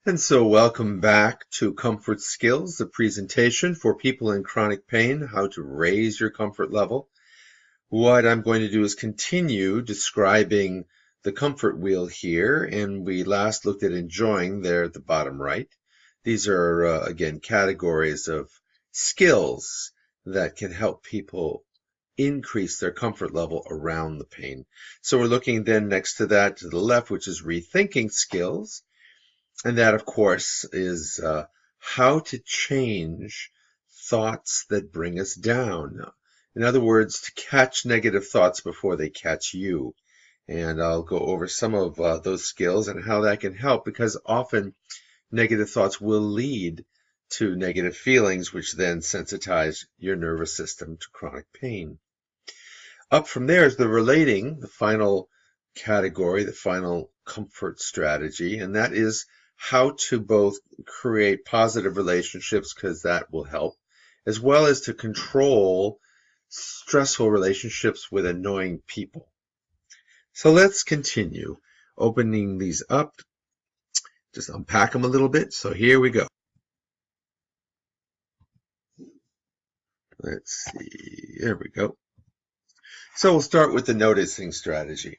And so welcome back to Comfort Skills, the presentation for people in chronic pain, how to raise your comfort level. What I'm going to do is continue describing the comfort wheel here, and we last looked at enjoying there at the bottom right. These are, again, categories of skills that can help people increase their comfort level around the pain. So we're looking then next to that to the left, which is rethinking skills. And that, of course, is how to change thoughts that bring us down. In other words, to catch negative thoughts before they catch you. And I'll go over some of those skills and how that can help, because often negative thoughts will lead to negative feelings, which then sensitize your nervous system to chronic pain. Up from there is the relating, the final category, the final comfort strategy, and that is how to both create positive relationships, because that will help, as well as to control stressful relationships with annoying people. So let's continue opening these up, just unpack them a little bit. So here we go. Let's see, there we go. So we'll start with the noticing strategy.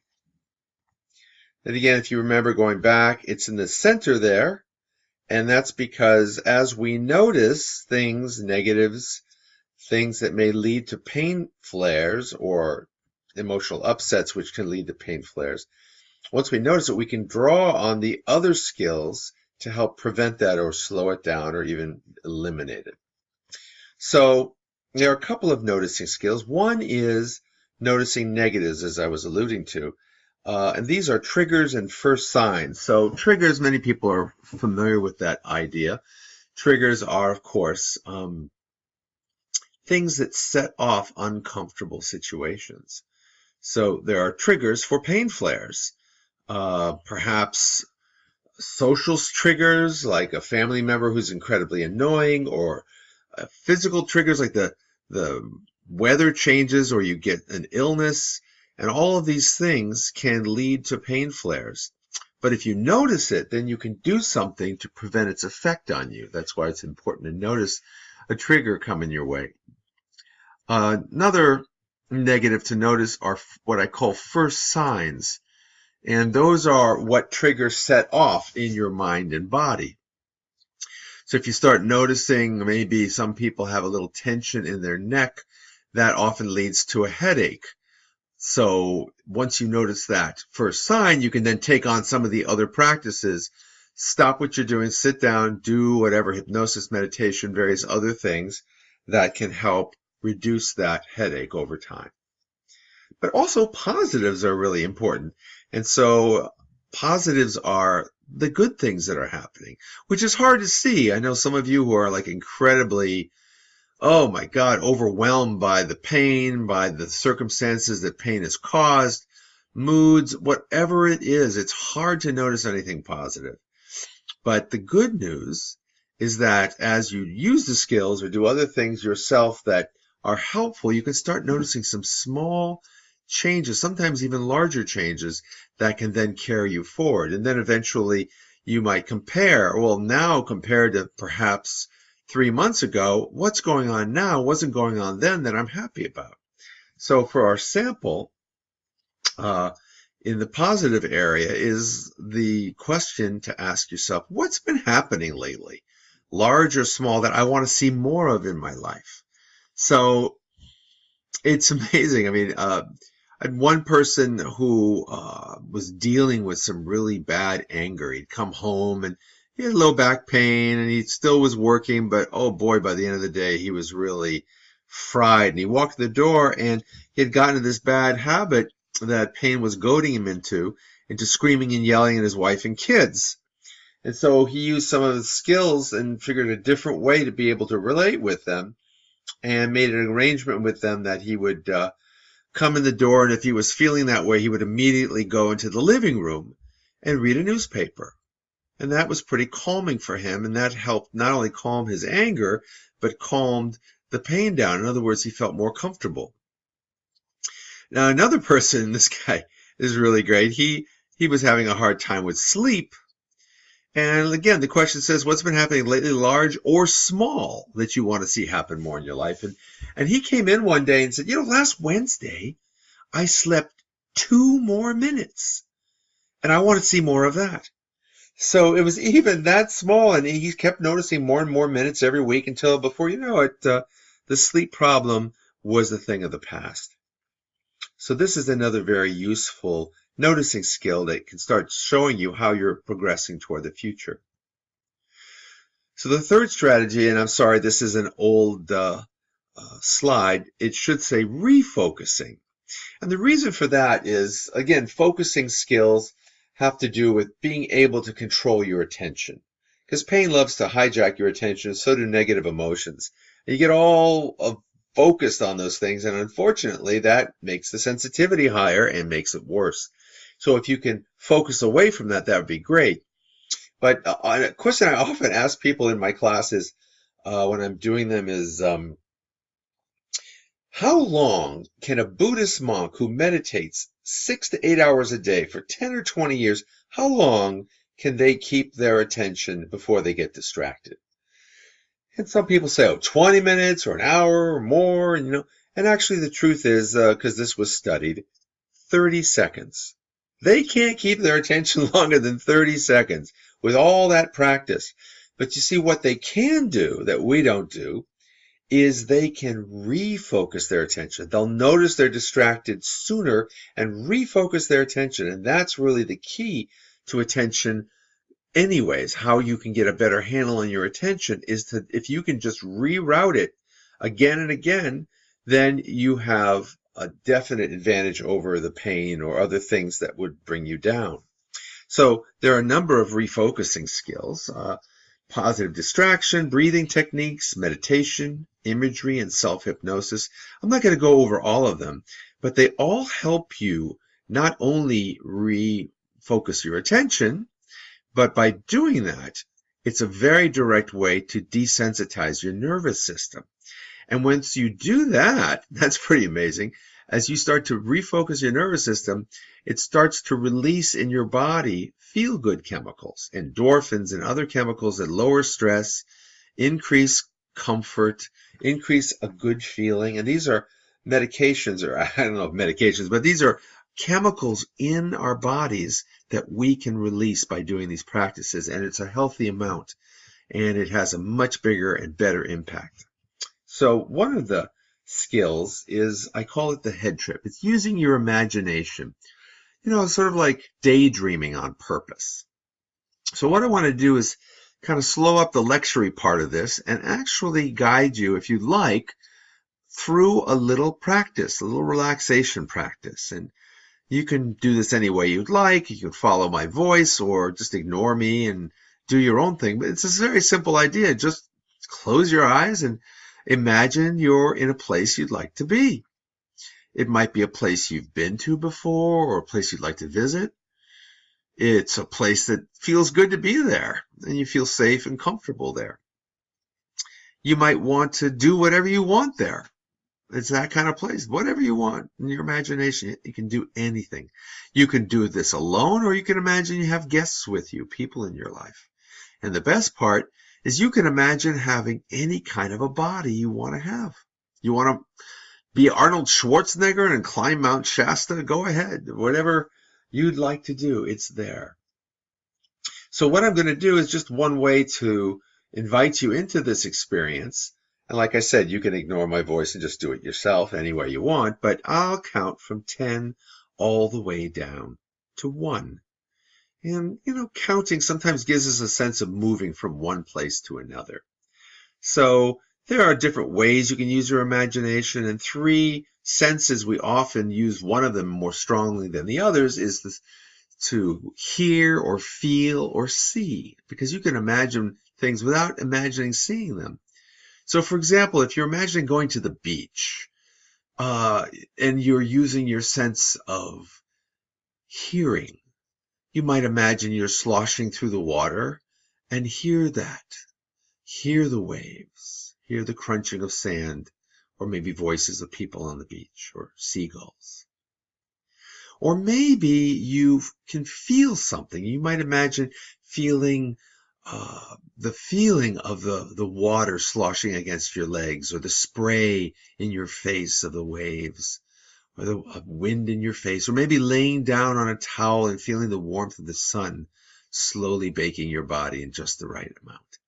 And again, if you remember going back, it's in the center there, and that's because as we notice things, negatives, things that may lead to pain flares or emotional upsets which can lead to pain flares, once we notice it, we can draw on the other skills to help prevent that or slow it down or even eliminate it. So there are a couple of noticing skills. One is noticing negatives, as I was alluding to. And these are triggers and first signs. So triggers, many people are familiar with that idea. Triggers are, of course, things that set off uncomfortable situations. So there are triggers for pain flares. Perhaps social triggers, like a family member who's incredibly annoying, or physical triggers like the weather changes or you get an illness. And all of these things can lead to pain flares. But if you notice it, then you can do something to prevent its effect on you. That's why it's important to notice a trigger coming your way. Another negative to notice are what I call first signs. And those are what triggers set off in your mind and body. So if you start noticing maybe some people have a little tension in their neck, that often leads to a headache. So once you notice that first sign, you can then take on some of the other practices. Stop what you're doing, sit down, do whatever, hypnosis, meditation, various other things that can help reduce that headache over time. But also positives are really important. And so positives are the good things that are happening, which is hard to see. I know some of you who are like incredibly, oh my God, overwhelmed by the pain, by the circumstances that pain has caused, moods, whatever it is, it's hard to notice anything positive. But the good news is that as you use the skills or do other things yourself that are helpful, you can start noticing some small changes, sometimes even larger changes that can then carry you forward. And then eventually you might compare, well, now compared to perhaps 3 months ago, what's going on now wasn't going on then that I'm happy about. So for our sample, in the positive area is the question to ask yourself, what's been happening lately, large or small, that I want to see more of in my life? So it's amazing. I mean, I had one person who was dealing with some really bad anger. He'd come home and he had low back pain and he still was working, but oh boy, by the end of the day, he was really fried. And he walked the door and he had gotten into this bad habit that pain was goading him into screaming and yelling at his wife and kids. And so he used some of his skills and figured a different way to be able to relate with them and made an arrangement with them that he would come in the door, and if he was feeling that way, he would immediately go into the living room and read a newspaper. And that was pretty calming for him, and that helped not only calm his anger, but calmed the pain down. In other words, he felt more comfortable. Now, another person, this guy is really great. He was having a hard time with sleep, And again, the question says, what's been happening lately, large or small, that you want to see happen more in your life? And he came in one day and said, last Wednesday, I slept 2 more minutes, and I want to see more of that. So it was even that small, and he kept noticing more and more minutes every week until, before you know it, the sleep problem was a thing of the past. So this is another very useful noticing skill that can start showing you how you're progressing toward the future. So the third strategy, and I'm sorry, this is an old slide, it should say refocusing. And the reason for that is, again, focusing skills have to do with being able to control your attention. Because pain loves to hijack your attention, so do negative emotions. And you get all focused on those things, and unfortunately, that makes the sensitivity higher and makes it worse. So if you can focus away from that, that would be great. But a question I often ask people in my classes when I'm doing them is, how long can a Buddhist monk who meditates 6 to 8 hours a day for 10 or 20 years, how long can they keep their attention before they get distracted? And some people say, 20 minutes or an hour or more, and actually the truth is, because this was studied, 30 seconds. They can't keep their attention longer than 30 seconds with all that practice. But you see, what they can do that we don't do is they can refocus their attention. They'll notice they're distracted sooner and refocus their attention. And that's really the key to attention anyways. How you can get a better handle on your attention is to, if you can just reroute it again and again, then you have a definite advantage over the pain or other things that would bring you down. So there are a number of refocusing skills. Positive distraction, breathing techniques, meditation, imagery, and self-hypnosis. I'm not going to go over all of them, but they all help you not only refocus your attention, but by doing that, it's a very direct way to desensitize your nervous system. And once you do that, that's pretty amazing. As you start to refocus your nervous system, it starts to release in your body feel-good chemicals, endorphins and other chemicals that lower stress, increase comfort, increase a good feeling. And these are medications, or I don't know if medications, but these are chemicals in our bodies that we can release by doing these practices. And it's a healthy amount, and it has a much bigger and better impact. So one of the skills is, I call it the head trip. It's using your imagination, sort of like daydreaming on purpose. So what I want to do is kind of slow up the lecture part of this and actually guide you, if you'd like, through a little practice, a little relaxation practice. And you can do this any way you'd like. You can follow my voice or just ignore me and do your own thing. But it's a very simple idea. Just close your eyes and imagine you're in a place you'd like to be. It might be a place you've been to before or a place you'd like to visit. It's a place that feels good to be there and you feel safe and comfortable there. You might want to do whatever you want there. It's that kind of place. Whatever you want in your imagination, you can do anything. You can do this alone, or you can imagine you have guests with you, people in your life. And the best part is you can imagine having any kind of a body you want to have. You want to be Arnold Schwarzenegger and climb Mount Shasta? Go ahead. Whatever you'd like to do, it's there. So what I'm going to do is just one way to invite you into this experience. And like I said, you can ignore my voice and just do it yourself any way you want, but I'll count from 10 all the way down to 1. And, counting sometimes gives us a sense of moving from one place to another. So there are different ways you can use your imagination, and 3 senses we often use one of them more strongly than the others is this, to hear or feel or see, because you can imagine things without imagining seeing them. So for example, if you're imagining going to the beach and you're using your sense of hearing, you might imagine you're sloshing through the water and hear that. Hear the waves, hear the crunching of sand, or maybe voices of people on the beach or seagulls. Or maybe you can feel something. You might imagine feeling the feeling of the water sloshing against your legs, or the spray in your face of the waves, or the wind in your face, or maybe laying down on a towel and feeling the warmth of the sun slowly baking your body in just the right amount.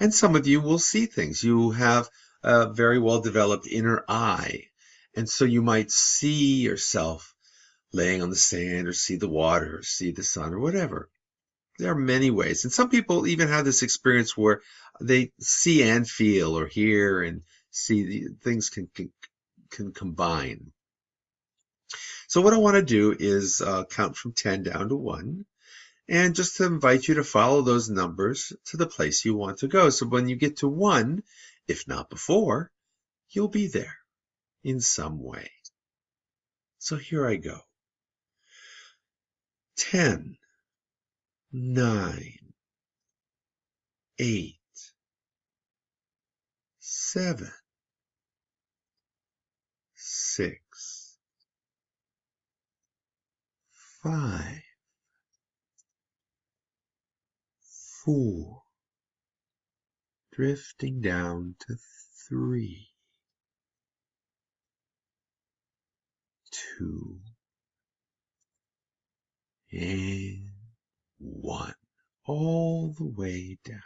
And some of you will see things. You have a very well developed inner eye, and so you might see yourself laying on the sand, or see the water, or see the sun, or whatever. There are many ways. And some people even have this experience where they see and feel, or hear and see, things can combine. So what I want to do is count from 10 down to 1, and just to invite you to follow those numbers to the place you want to go. So when you get to 1, if not before, you'll be there in some way. So here I go. 10, 9, 8, 7, 6, 5, 4, drifting down to 3, 2, and 1, all the way down.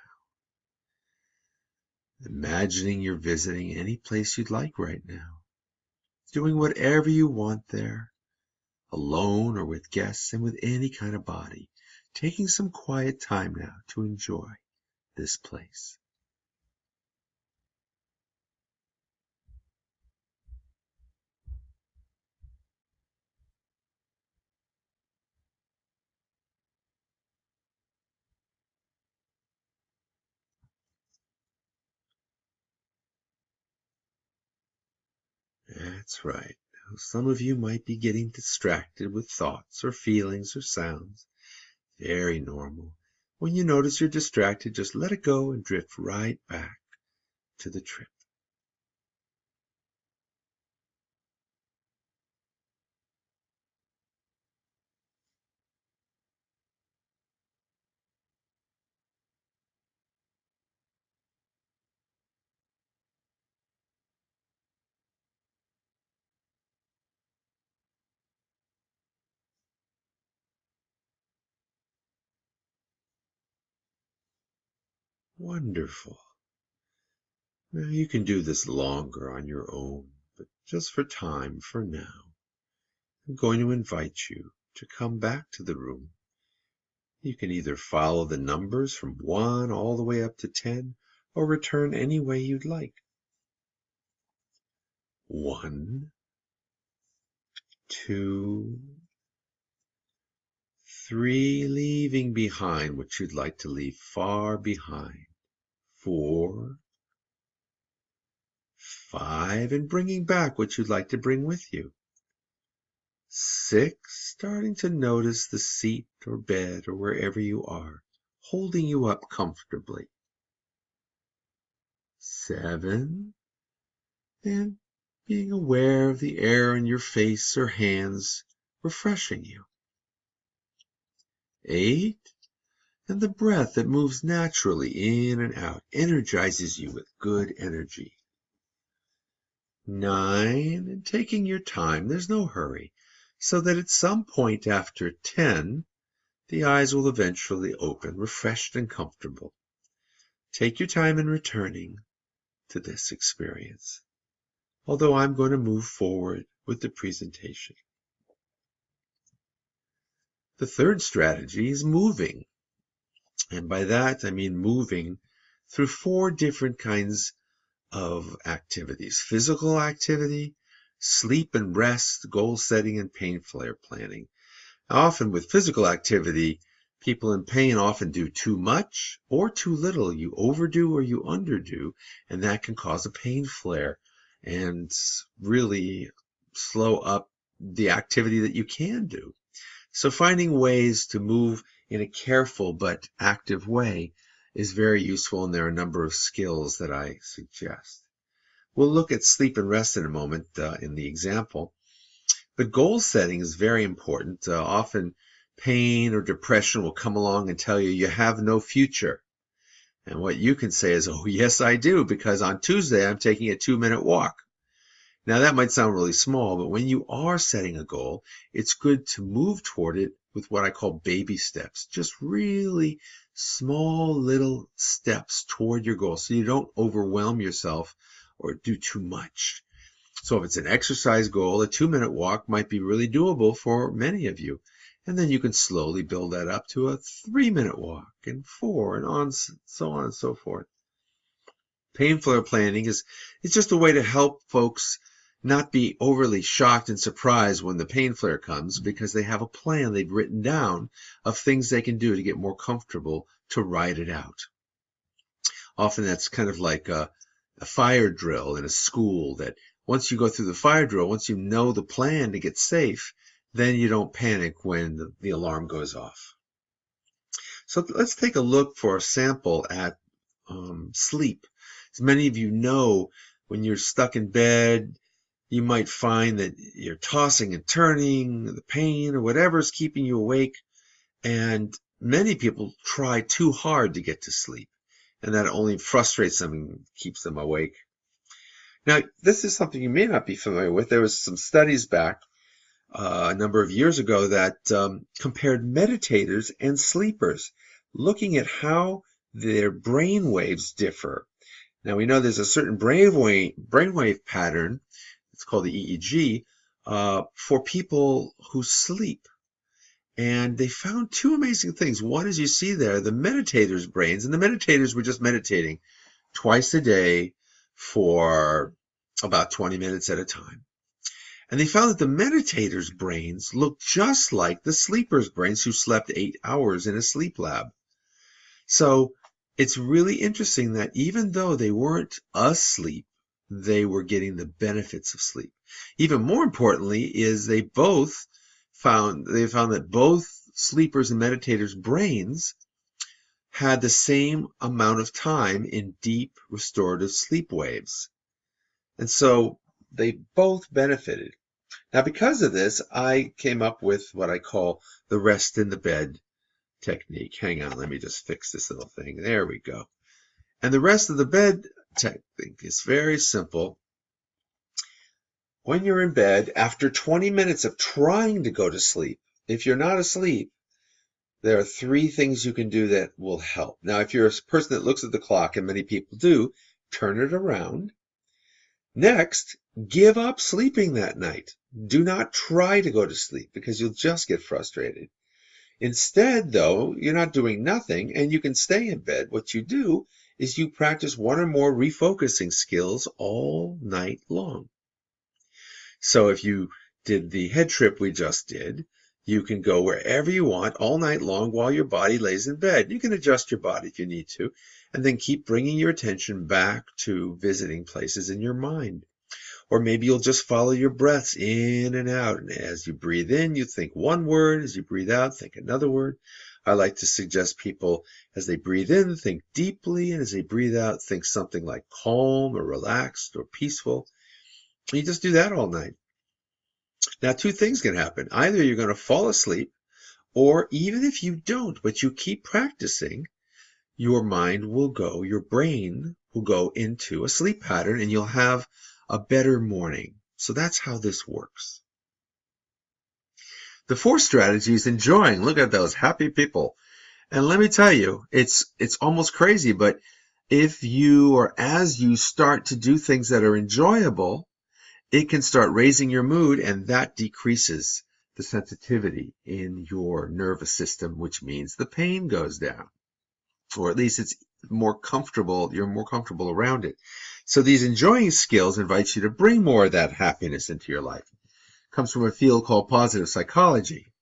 Imagining you're visiting any place you'd like right now, doing whatever you want there, alone or with guests, and with any kind of body, taking some quiet time now to enjoy this place. That's right. Now, some of you might be getting distracted with thoughts or feelings or sounds. Very normal. When you notice you're distracted, just let it go and drift right back to the trip. Wonderful. Now you can do this longer on your own, but just for time, for now, I'm going to invite you to come back to the room. You can either follow the numbers from 1 all the way up to 10, or return any way you'd like. 1, 2, 3, leaving behind what you'd like to leave far behind. 4, 5, and bringing back what you'd like to bring with you. 6, starting to notice the seat or bed or wherever you are, holding you up comfortably. 7, and being aware of the air in your face or hands, refreshing you. 8, and the breath that moves naturally in and out, energizes you with good energy. 9, and taking your time, there's no hurry, so that at some point after 10, the eyes will eventually open, refreshed and comfortable. Take your time in returning to this experience, although I'm going to move forward with the presentation. The third strategy is moving. And by that, I mean moving through 4 different kinds of activities: physical activity, sleep and rest, goal setting, and pain flare planning. Now, often with physical activity, people in pain often do too much or too little. You overdo or you underdo, and that can cause a pain flare and really slow up the activity that you can do. So finding ways to move in a careful but active way is very useful, and there are a number of skills that I suggest. We'll look at sleep and rest in a moment in the example, But goal setting is very important. Often pain or depression will come along and tell you have no future. And what you can say is, oh, yes, I do, because on Tuesday I'm taking a 2-minute walk. Now, that might sound really small, but when you are setting a goal, it's good to move toward it with what I call baby steps, just really small little steps toward your goal so you don't overwhelm yourself or do too much. So if it's an exercise goal, a 2-minute walk might be really doable for many of you. And then you can slowly build that up to a 3-minute walk and 4 and so on and so forth. Pain flare planning is just a way to help folks not be overly shocked and surprised when the pain flare comes, because they have a plan they've written down of things they can do to get more comfortable to ride it out. Often that's kind of like a fire drill in a school, that once you go through the fire drill, once you know the plan to get safe, then you don't panic when the alarm goes off. So let's take a look for a sample at sleep. As many of you know, when you're stuck in bed, you might find that you're tossing and turning, the pain or whatever is keeping you awake, and many people try too hard to get to sleep, and that only frustrates them and keeps them awake. Now, this is something you may not be familiar with. There was some studies back a number of years ago that compared meditators and sleepers, looking at how their brain waves differ. Now, we know there's a certain brainwave pattern, it's called the EEG, for people who sleep. And they found two amazing things. One is, you see there, the meditators' brains, and the meditators were just meditating twice a day for about 20 minutes at a time. And they found that the meditators' brains looked just like the sleepers' brains who slept 8 hours in a sleep lab. So it's really interesting that even though they weren't asleep, they were getting the benefits of sleep. Even more importantly is they found that both sleepers and meditators' brains had the same amount of time in deep restorative sleep waves. And so they both benefited. Now, because of this, I came up with what I call the rest in the bed technique. Hang on, let me just fix this little thing. There we go. And the rest of the bed technique is very simple. When you're in bed, after 20 minutes of trying to go to sleep, if you're not asleep, there are 3 things you can do that will help. Now, if you're a person that looks at the clock, and many people do, turn it around. Next, give up sleeping that night. Do not try to go to sleep, because you'll just get frustrated. Instead, though, you're not doing nothing, and you can stay in bed. What you do is you practice 1 or more refocusing skills all night long. So if you did the head trip we just did, you can go wherever you want all night long while your body lays in bed. You can adjust your body if you need to, and then keep bringing your attention back to visiting places in your mind. Or maybe you'll just follow your breaths in and out. And as you breathe in, you think one word. As you breathe out, think another word. I like to suggest people, as they breathe in, think deeply. And as they breathe out, think something like calm or relaxed or peaceful. And you just do that all night. Now, 2 things can happen. Either you're going to fall asleep, or even if you don't, but you keep practicing, your brain will go into a sleep pattern, and you'll have a better morning. So that's how this works. The 4th strategy is enjoying. Look at those happy people. And let me tell you, it's almost crazy, but if you, or as you start to do things that are enjoyable, it can start raising your mood, and that decreases the sensitivity in your nervous system, which means the pain goes down, or at least it's more comfortable. You're more comfortable around it. So these enjoying skills invite you to bring more of that happiness into your life. It comes from a field called positive psychology.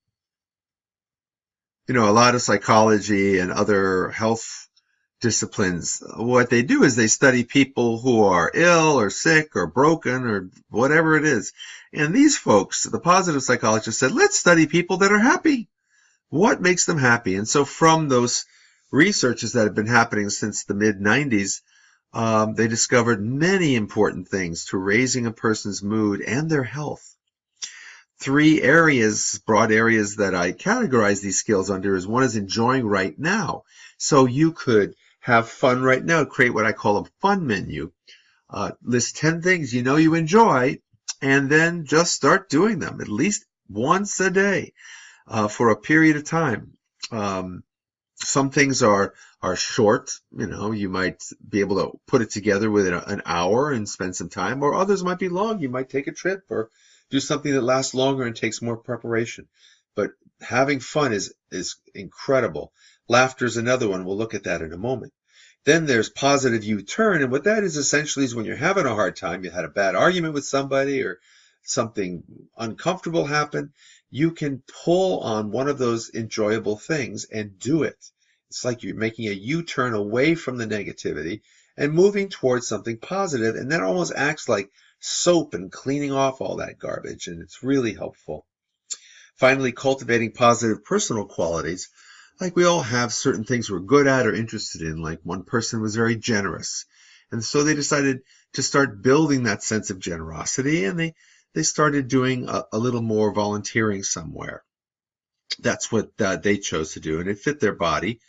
You know, a lot of psychology and other health disciplines, what they do is they study people who are ill or sick or broken or whatever it is. And these folks, the positive psychologists, said, let's study people that are happy. What makes them happy? And so from those researches that have been happening since the mid-90s, they discovered many important things to raising a person's mood and their health. three areas, broad areas that I categorize these skills under is one is enjoying right now. So you could have fun right now, create what I call a fun menu. List 10 things you know you enjoy, and then just start doing them at least once a day for a period of time. Some things are short, you might be able to put it together within an hour and spend some time, or others might be long. You might take a trip or do something that lasts longer and takes more preparation. But having fun is incredible. Laughter is another one. We'll look at that in a moment. Then there's positive U-turn, and what that is essentially is when you're having a hard time, you had a bad argument with somebody or something uncomfortable happened, you can pull on one of those enjoyable things and do it. It's like you're making a U-turn away from the negativity and moving towards something positive, and that almost acts like soap and cleaning off all that garbage, and it's really helpful. Finally, cultivating positive personal qualities. Like we all have certain things we're good at or interested in. Like one person was very generous, and so they decided to start building that sense of generosity, and they started doing a little more volunteering somewhere. That's what they chose to do, and it fit their body,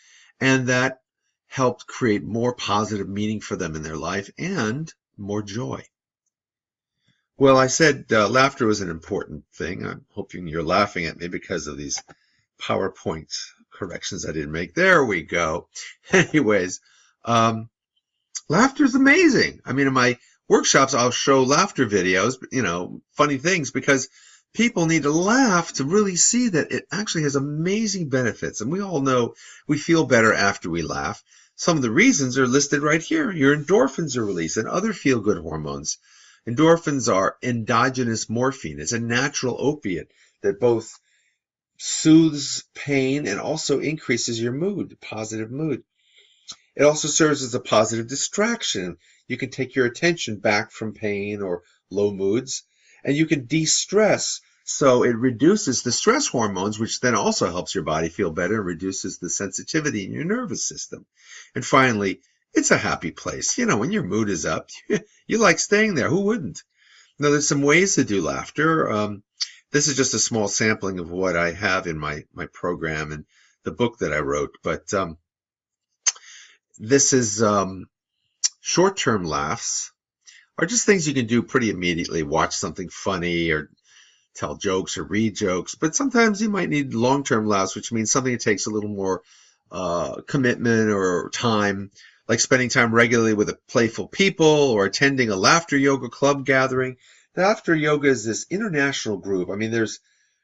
and that helped create more positive meaning for them in their life and more joy. Well, I said laughter was an important thing. I'm hoping you're laughing at me because of these PowerPoint corrections I didn't make. There we go. Anyways, laughter is amazing. I mean, in my workshops, I'll show laughter videos, funny things, because people need to laugh to really see that it actually has amazing benefits. And we all know we feel better after we laugh. Some of the reasons are listed right here. Your endorphins are released and other feel-good hormones. Endorphins are endogenous morphine. It's a natural opiate that both soothes pain and also increases your mood, positive mood. It also serves as a positive distraction. You can take your attention back from pain or low moods, and you can de-stress. So it reduces the stress hormones, which then also helps your body feel better and reduces the sensitivity in your nervous system. And finally, it's a happy place. When your mood is up, you like staying there. Who wouldn't? Now, there's some ways to do laughter. This is just a small sampling of what I have in my program and the book that I wrote. But this is short-term laughs are just things you can do pretty immediately. Watch something funny or tell jokes or read jokes. But sometimes you might need long-term laughs, which means something that takes a little more commitment or time, like spending time regularly with playful people or attending a laughter yoga club gathering. Laughter yoga is this international group. I mean, there's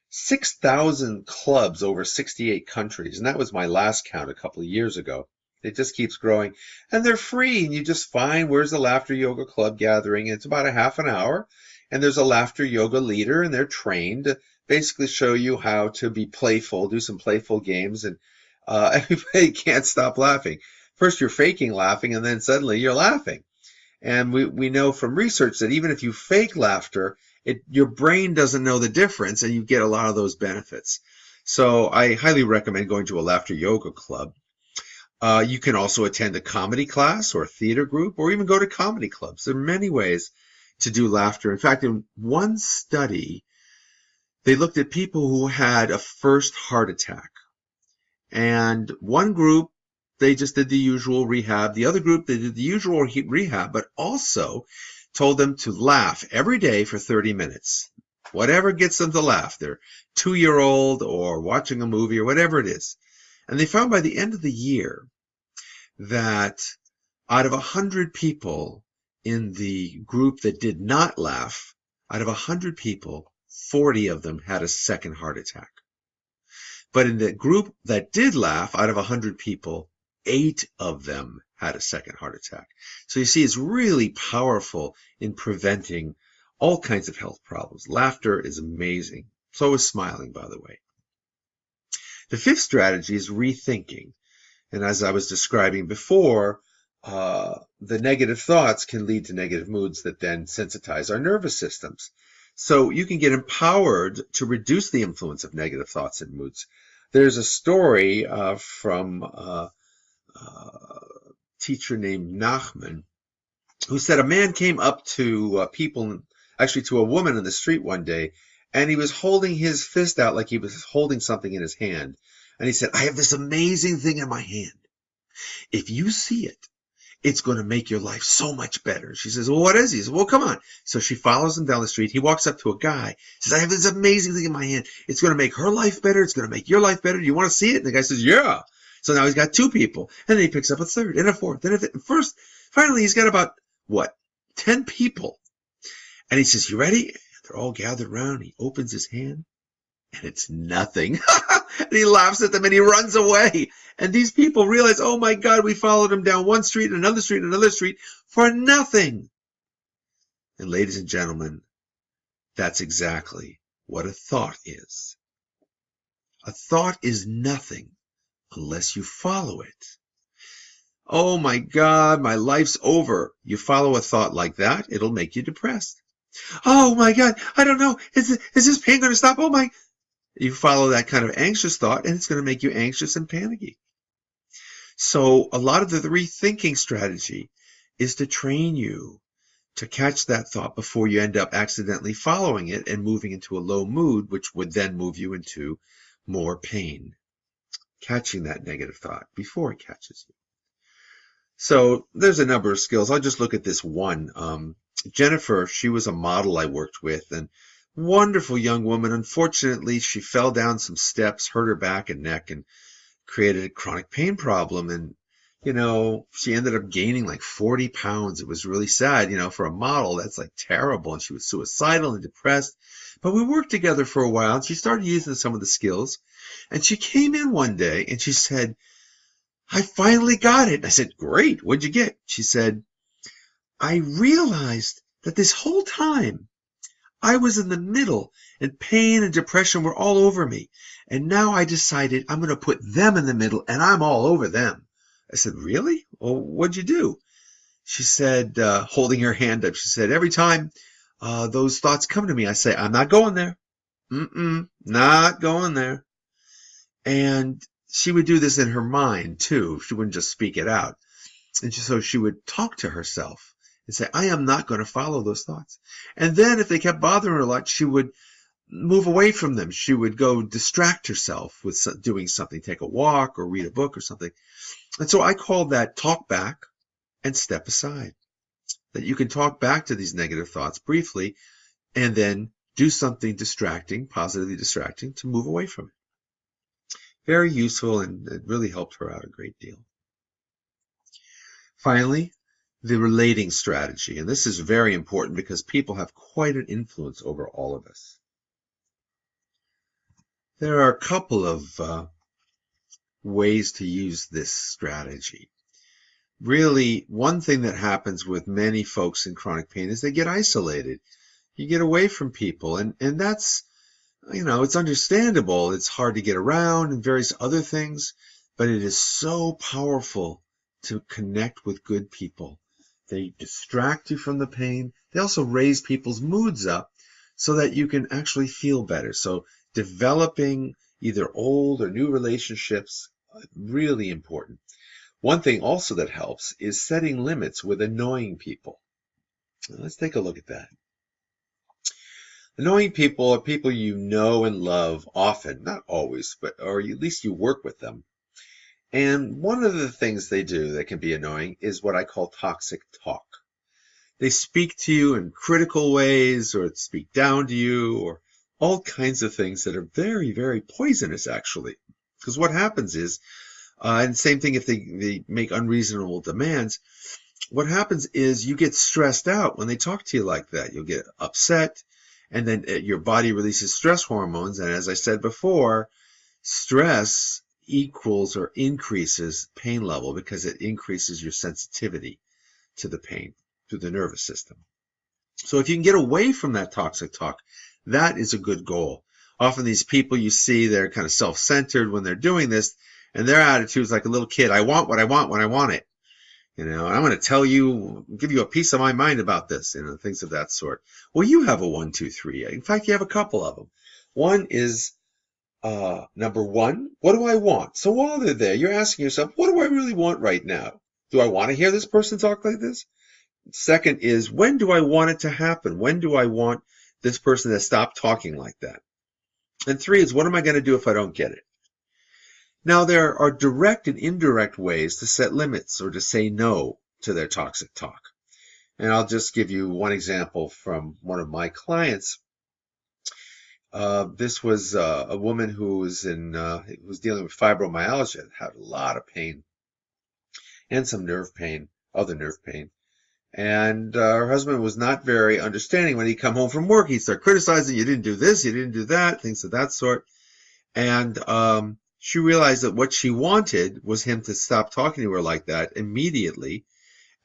6,000 clubs over 68 countries, and that was my last count a couple of years ago. It just keeps growing, and they're free, and you just find where's the laughter yoga club gathering. It's about a half an hour, and there's a laughter yoga leader, and they're trained to basically show you how to be playful, do some playful games, and everybody can't stop laughing. First you're faking laughing, and then suddenly you're laughing. And we know from research that even if you fake laughter, your brain doesn't know the difference, and you get a lot of those benefits. So I highly recommend going to a laughter yoga club. You can also attend a comedy class or a theater group, or even go to comedy clubs. There are many ways to do laughter. In fact, in one study, they looked at people who had a first heart attack. And one group, they just did the usual rehab. The other group, they did the usual rehab, but also told them to laugh every day for 30 minutes. Whatever gets them to laugh. They're 2-year-old or watching a movie or whatever it is. And they found by the end of the year that out of 100 people in the group that did not laugh, out of 100 people, 40 of them had a second heart attack. But in the group that did laugh, out of 100 people, 8 of them had a second heart attack. So you see, it's really powerful in preventing all kinds of health problems. Laughter is amazing. So is smiling, by the way. The fifth strategy is rethinking. And as I was describing before, the negative thoughts can lead to negative moods that then sensitize our nervous systems. So you can get empowered to reduce the influence of negative thoughts and moods. There's a story from a teacher named Nachman who said a man came up to people, actually to a woman in the street one day, and he was holding his fist out like he was holding something in his hand. And he said, I have this amazing thing in my hand. If you see it, it's going to make your life so much better. She says, well, what is he? He says, well, come on. So she follows him down the street. He walks up to a guy. He says, I have this amazing thing in my hand. It's going to make her life better. It's going to make your life better. Do you want to see it? And the guy says, yeah. So now he's got 2 people. And then he picks up a 3rd and a 4th. And a 5th. Finally, he's got about, 10 people. And he says, you ready? And they're all gathered around. He opens his hand, and it's nothing. And he laughs at them, and he runs away. And these people realize, oh my God, we followed him down one street, another street, another street for nothing. And ladies and gentlemen, that's exactly what a thought is. A thought is nothing unless you follow it. Oh my God, my life's over. You follow a thought like that, it'll make you depressed. Oh my God, I don't know. Is this pain going to stop? Oh my. You follow that kind of anxious thought, and it's going to make you anxious and panicky. So a lot of the rethinking strategy is to train you to catch that thought before you end up accidentally following it and moving into a low mood, which would then move you into more pain. Catching that negative thought before it catches you. So there's a number of skills. I'll just look at this one. Jennifer, she was a model I worked with, and wonderful young woman. Unfortunately, she fell down some steps, hurt her back and neck, and created a chronic pain problem. And, she ended up gaining like 40 pounds. It was really sad, for a model. That's like terrible. And she was suicidal and depressed. But we worked together for a while, and she started using some of the skills. And she came in one day, and she said, I finally got it. And I said, great. What'd you get? She said, I realized that this whole time I was in the middle, and pain and depression were all over me. And now I decided I'm going to put them in the middle, and I'm all over them. I said, really? Well, what'd you do? She said, holding her hand up, she said, every time those thoughts come to me, I say, I'm not going there. Not going there. And she would do this in her mind, too. She wouldn't just speak it out. And so she would talk to herself and say, I am not going to follow those thoughts. And then if they kept bothering her a lot, she would move away from them. She would go distract herself with doing something, take a walk or read a book or something. And so I call that talk back and step aside. That you can talk back to these negative thoughts briefly and then do something distracting, positively distracting, to move away from it. Very useful, and it really helped her out a great deal. Finally, the relating strategy. And this is very important because people have quite an influence over all of us. There are a couple of ways to use this strategy. Really, one thing that happens with many folks in chronic pain is they get isolated. You get away from people, and that's, it's understandable. It's hard to get around and various other things, but it is so powerful to connect with good people. They distract you from the pain. They also raise people's moods up so that you can actually feel better. So developing either old or new relationships, really important. One thing also that helps is setting limits with annoying people. Let's take a look at that. Annoying people are people you know and love often, not always, or at least you work with them. And one of the things they do that can be annoying is what I call toxic talk. They speak to you in critical ways, or speak down to you, or all kinds of things that are very, very poisonous, actually. Because what happens is, and same thing if they make unreasonable demands, what happens is you get stressed out when they talk to you like that. You'll get upset, and then your body releases stress hormones. And as I said before, stress equals or increases pain level because it increases your sensitivity to the pain through the nervous system. So if you can get away from that toxic talk, that is a good goal. Often these people you see, they're kind of self-centered when they're doing this, and their attitude is like a little kid. I want what I want when I want it. I'm going to tell you, give you a piece of my mind about this, things of that sort. Well, you have a 1, 2, 3. In fact, you have a couple of them. One is, number one, what do I want? So while they're there, you're asking yourself, what do I really want right now? Do I want to hear this person talk like this? Second is, when do I want it to happen? When do I want this person has stopped talking like that. And 3 is, what am I going to do if I don't get it? Now, there are direct and indirect ways to set limits or to say no to their toxic talk. And I'll just give you one example from one of my clients. This was a woman who was dealing with fibromyalgia, had a lot of pain and some nerve pain, other nerve pain. And her husband was not very understanding. When he'd come home from work, he'd start criticizing, you didn't do this, you didn't do that, things of that sort. And she realized that what she wanted was him to stop talking to her like that immediately,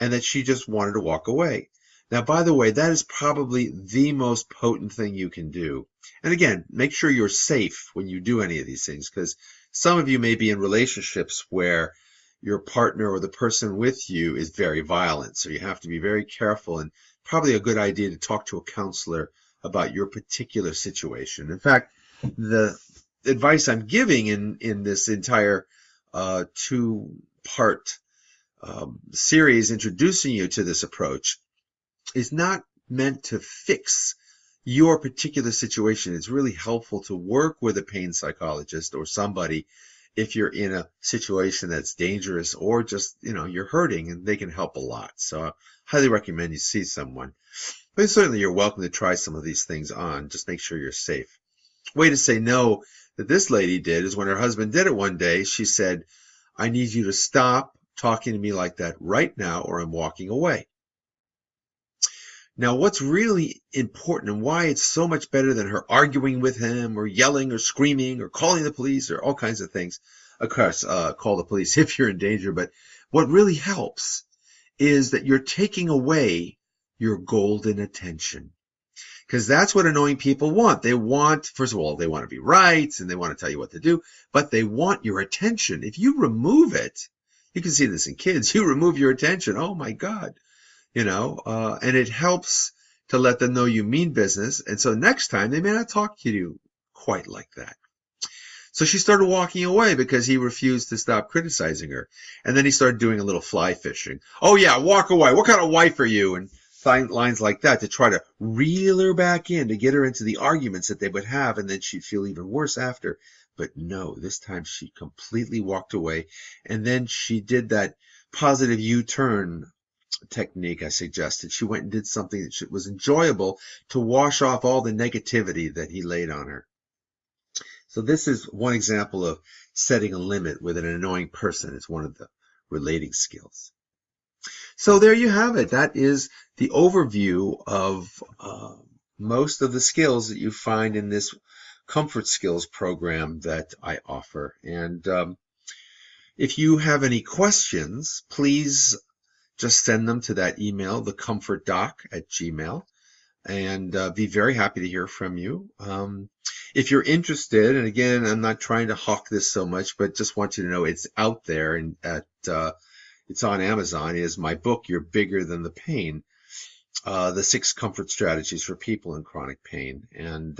and that she just wanted to walk away. Now, by the way, that is probably the most potent thing you can do. And again, make sure you're safe when you do any of these things, because some of you may be in relationships where your partner or the person with you is very violent. So you have to be very careful, and probably a good idea to talk to a counselor about your particular situation. In fact, the advice I'm giving in this entire 2-part series introducing you to this approach is not meant to fix your particular situation. It's really helpful to work with a pain psychologist or somebody if you're in a situation that's dangerous or just, you're hurting, and they can help a lot. So I highly recommend you see someone. But certainly you're welcome to try some of these things on. Just make sure you're safe. Way to say no that this lady did is when her husband did it one day, she said, I need you to stop talking to me like that right now, or I'm walking away. Now, what's really important and why it's so much better than her arguing with him or yelling or screaming or calling the police or all kinds of things. Of course, call the police if you're in danger. But what really helps is that you're taking away your golden attention. Because that's what annoying people want. They want, first of all, they want to be right and they want to tell you what to do, but they want your attention. If you remove it, you can see this in kids, you remove your attention, oh my God, and it helps to let them know you mean business. And so next time they may not talk to you quite like that. So she started walking away because he refused to stop criticizing her. And then he started doing a little fly fishing. Oh yeah, walk away. What kind of wife are you? And lines like that to try to reel her back in, to get her into the arguments that they would have, and then she'd feel even worse after. But no, this time she completely walked away, and then she did that positive U-turn technique I suggested. She went and did something that was enjoyable to wash off all the negativity that he laid on her. So this is one example of setting a limit with an annoying person. It's one of the relating skills. So there you have it. That is the overview of most of the skills that you find in this Comfort Skills program that I offer. And if you have any questions, please just send them to that email, thecomfortdoc@gmail.com, and be very happy to hear from you. If you're interested, and again, I'm not trying to hawk this so much, but just want you to know it's out there, and it's on Amazon. It is my book, You're Bigger Than the Pain, the 6 Comfort Strategies for People in Chronic Pain. And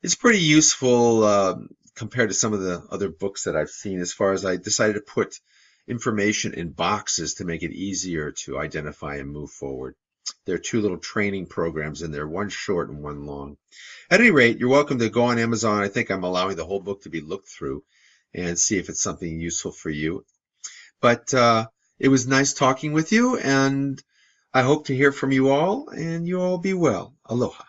it's pretty useful compared to some of the other books that I've seen, as far as I decided to put information in boxes to make it easier to identify and move forward. There are 2 little training programs in there, one short and one long. At any rate, you're welcome to go on Amazon. I think I'm allowing the whole book to be looked through and see if it's something useful for you. But it was nice talking with you, and I hope to hear from you all, and you all be well. Aloha.